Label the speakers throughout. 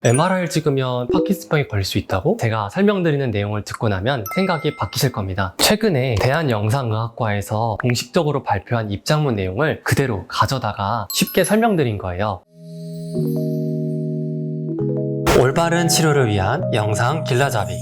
Speaker 1: MRI를 찍으면 파킨슨병에 걸릴 수 있다고? 제가 설명드리는 내용을 듣고 나면 생각이 바뀌실 겁니다. 최근에 대한영상의학과에서 공식적으로 발표한 입장문 내용을 그대로 가져다가 쉽게 설명드린 거예요. 올바른 치료를 위한 영상 길라잡이.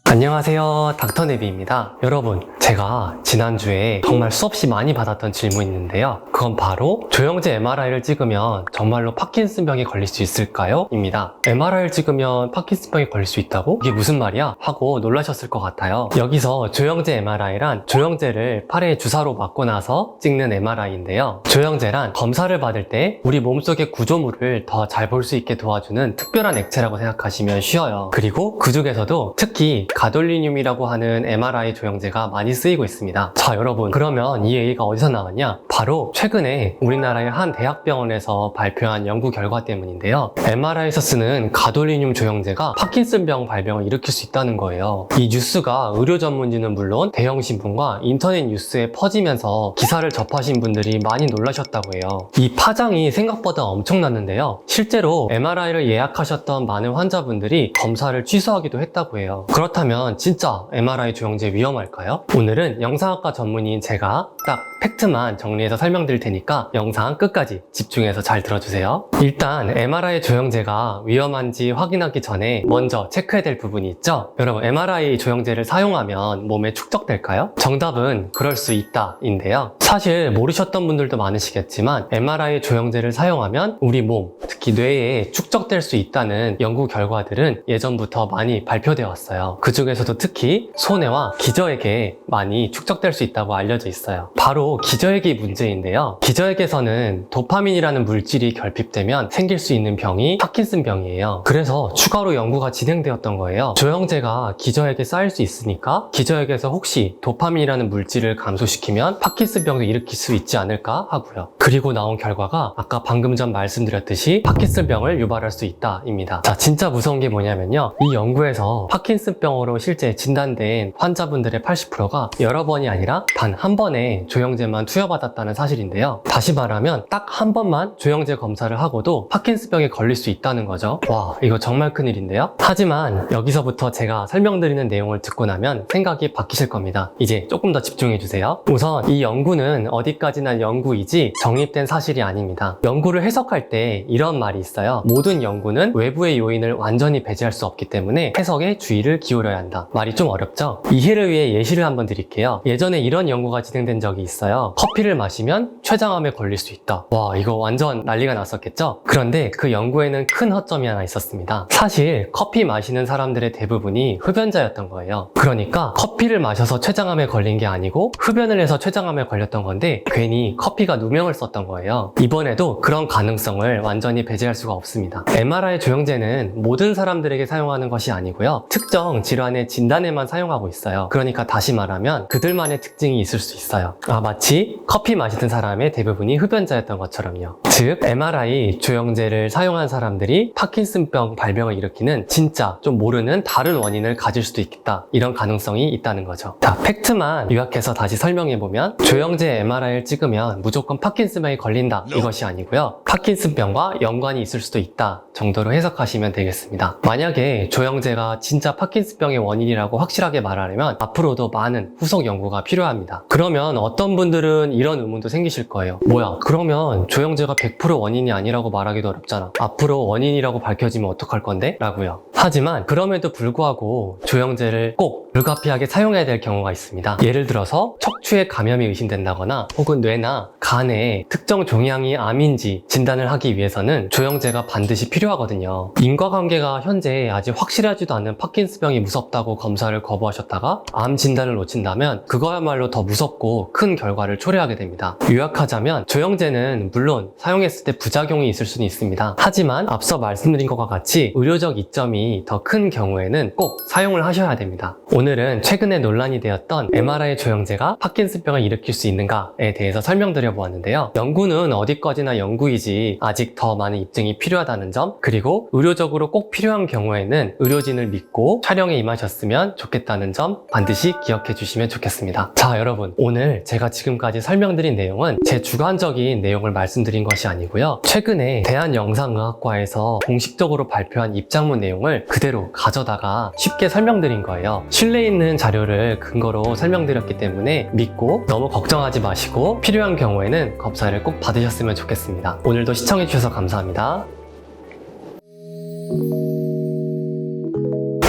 Speaker 1: 안녕하세요, 닥터네비입니다. 여러분, 제가 지난주에 정말 수없이 많이 받았던 질문이 있는데요. 그건 바로 조영제 MRI를 찍으면 정말로 파킨슨병에 걸릴 수 있을까요? 입니다. MRI를 찍으면 파킨슨병에 걸릴 수 있다고? 이게 무슨 말이야? 하고 놀라셨을 것 같아요. 여기서 조영제 MRI란 조영제를 팔에 주사로 맞고 나서 찍는 MRI인데요. 조영제란 검사를 받을 때 우리 몸속의 구조물을 더 잘 볼 수 있게 도와주는 특별한 액체라고 생각하시면 쉬워요. 그리고 그 중에서도 특히 가돌리늄이라고 하는 MRI 조영제가 많이 쓰이고 있습니다. 자, 여러분, 그러면 이 얘기가 어디서 나왔냐? 바로 최근에 우리나라의 한 대학병원에서 발표한 연구 결과 때문인데요. MRI에서 쓰는 가돌리늄 조영제가 파킨슨병 발병을 일으킬 수 있다는 거예요. 이 뉴스가 의료 전문지는 물론 대형 신문과 인터넷 뉴스에 퍼지면서 기사를 접하신 분들이 많이 놀라셨다고 해요. 이 파장이 생각보다 엄청났는데요. 실제로 MRI를 예약하셨던 많은 환자분들이 검사를 취소하기도 했다고 해요. 그렇다면 진짜 MRI 조영제 위험할까요? 오늘은 영상학과 전문의인 제가 딱 팩트만 정리해서 설명드릴 테니까 영상 끝까지 집중해서 잘 들어주세요. 일단 MRI 조영제가 위험한지 확인하기 전에 먼저 체크해야 될 부분이 있죠? 여러분, MRI 조영제를 사용하면 몸에 축적될까요? 정답은 그럴 수 있다 인데요. 사실 모르셨던 분들도 많으시겠지만 MRI 조영제를 사용하면 우리 몸, 특히 뇌에 축적될 수 있다는 연구 결과들은 예전부터 많이 발표되어 왔어요. 그 중에서도 특히 소뇌와 기저액에 많이 축적될 수 있다고 알려져 있어요. 바로 기저액이 문제인데요. 기저액에서는 도파민이라는 물질이 결핍되면 생길 수 있는 병이 파킨슨병이에요. 그래서 추가로 연구가 진행되었던 거예요. 조영제가 기저액에 쌓일 수 있으니까 기저액에서 혹시 도파민이라는 물질을 감소시키면 파킨슨병도 일으킬 수 있지 않을까 하고요. 그리고 나온 결과가 아까 방금 전 말씀드렸듯이 파킨슨병을 유발할 수 있다입니다. 자, 진짜 무서운 게 뭐냐면요. 이 연구에서 파킨슨병으로 실제 진단된 환자분들의 80%가 여러 번이 아니라 단 한 번에 조영제만 투여받았다는 사실인데요. 다시 말하면 딱 한 번만 조영제 검사를 하고도 파킨슨병에 걸릴 수 있다는 거죠. 와, 이거 정말 큰일인데요. 하지만 여기서부터 제가 설명드리는 내용을 듣고 나면 생각이 바뀌실 겁니다. 이제 조금 더 집중해주세요. 우선 이 연구는 어디까지나 연구이지 정립된 사실이 아닙니다. 연구를 해석할 때 이런 말이 있어요. 모든 연구는 외부의 요인을 완전히 배제할 수 없기 때문에 해석에 주의를 기울여야 한다. 말이 좀 어렵죠? 이해를 위해 예시를 한번 드릴게요. 예전에 이런 연구가 진행된 적이 있어요. 커피를 마시면 췌장암에 걸릴 수 있다. 와, 이거 완전 난리가 났었겠죠? 그런데 그 연구에는 큰 허점이 하나 있었습니다. 사실 커피 마시는 사람들의 대부분이 흡연자였던 거예요. 그러니까 커피를 마셔서 췌장암에 걸린 게 아니고 흡연을 해서 췌장암에 걸렸던 건데 괜히 커피가 누명을 썼던 거예요. 이번에도 그런 가능성을 완전히 배제할 수가 없습니다. MRI 조영제는 모든 사람들에게 사용하는 것이 아니고요. 특정 질환의 진단에만 사용하고 있어요. 그러니까 다시 말하면 그들만의 특징이 있을 수 있어요. 마치 커피 마시는 사람의 대부분이 흡연자였던 것처럼요. 즉, MRI 조영제를 사용한 사람들이 파킨슨병 발병을 일으키는 진짜 좀 모르는 다른 원인을 가질 수도 있겠다. 이런 가능성이 있다는 거죠. 자, 팩트만 요약해서 다시 설명해보면 조영제 MRI를 찍으면 무조건 파킨슨병에 걸린다. 이것이 아니고요. 파킨슨병과 연관이 있을 수도 있다 정도로 해석하시면 되겠습니다. 만약에 조영제가 진짜 파킨슨병의 원인이라고 확실하게 말하려면 앞으로도 많은 후속 연구가 필요합니다. 그러면 어떤 분들은 이런 의문도 생기실 거예요. 뭐야, 그러면 조영제가 100% 원인이 아니라고 말하기도 어렵잖아. 앞으로 원인이라고 밝혀지면 어떡할 건데? 라고요. 하지만 그럼에도 불구하고 조영제를 꼭 불가피하게 사용해야 될 경우가 있습니다. 예를 들어서 척추에 감염이 의심된다거나 혹은 뇌나 간에 특정 종양이 암인지 진단을 하기 위해서는 조영제가 반드시 필요하거든요. 인과관계가 현재 아직 확실하지도 않은 파킨슨병이 무섭다고 검사를 거부하셨다가 암 진단을 놓친다면 그거야말로 더 무섭고 큰 결과를 초래하게 됩니다. 요약하자면 조영제는 물론 사용했을 때 부작용이 있을 수는 있습니다. 하지만 앞서 말씀드린 것과 같이 의료적 이점이 더 큰 경우에는 꼭 사용을 하셔야 됩니다. 오늘은 최근에 논란이 되었던 MRI 조영제가 파킨슨병을 일으킬 수 있는가에 대해서 설명드려 보았는데요. 연구는 어디까지나 연구이지 아직 더 많은 입증이 필요하다는 점, 그리고 의료적으로 꼭 필요한 경우에는 의료진을 믿고 촬영에 임하셨으면 좋겠다는 점 반드시 기억해 주시기 주시면 좋겠습니다. 자, 여러분, 오늘 제가 지금까지 설명드린 내용은 제 주관적인 내용을 말씀드린 것이 아니고요. 최근에 대한영상의학과에서 공식적으로 발표한 입장문 내용을 그대로 가져다가 쉽게 설명드린 거예요. 신뢰 있는 자료를 근거로 설명드렸기 때문에 믿고 너무 걱정하지 마시고 필요한 경우에는 검사를 꼭 받으셨으면 좋겠습니다. 오늘도 시청해주셔서 감사합니다.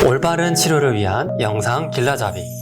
Speaker 1: 올바른 치료를 위한 영상 길라잡이.